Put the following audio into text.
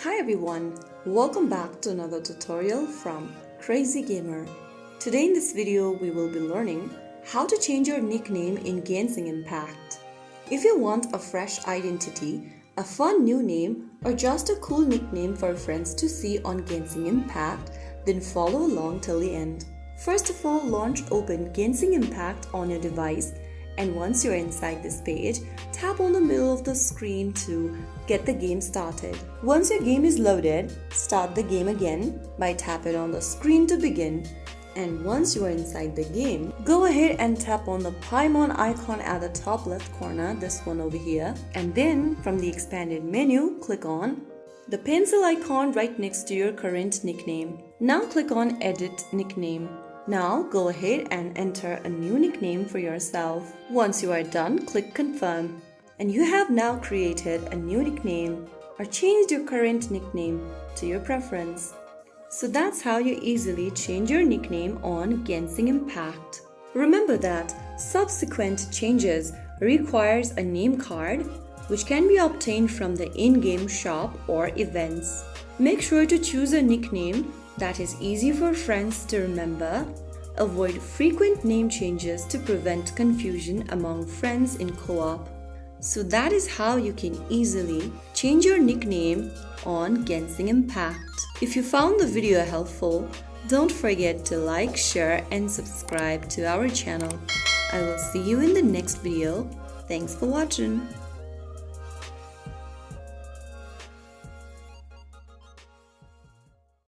Hi everyone, welcome back to another tutorial from Crazy Gamer. Today in this video we will be learning how to change your nickname in Genshin Impact. If you want a fresh identity, a fun new name, or just a cool nickname for friends to see on Genshin Impact, then follow along till the end. First of all, open Genshin Impact on your device, and once you're inside this page, tap on the middle of the screen to get the game started. Once your game is loaded, start the game again by tapping on the screen to begin. And once you are inside the game, go ahead and tap on the Paimon icon at the top left corner, this one over here. And then from the expanded menu, click on the pencil icon right next to your current nickname. Now click on Edit Nickname. Now go ahead and enter a new nickname for yourself. Once you are done, click Confirm. And you have now created a new nickname or changed your current nickname to your preference. So that's how you easily change your nickname on Genshin Impact. Remember that subsequent changes requires a name card which can be obtained from the in-game shop or events. Make sure to choose a nickname that is easy for friends to remember. Avoid frequent name changes to prevent confusion among friends in co-op. So that is how you can easily change your nickname on Genshin Impact. If you found the video helpful, don't forget to like, share and subscribe to our channel. I will see you in the next video. Thanks for watching.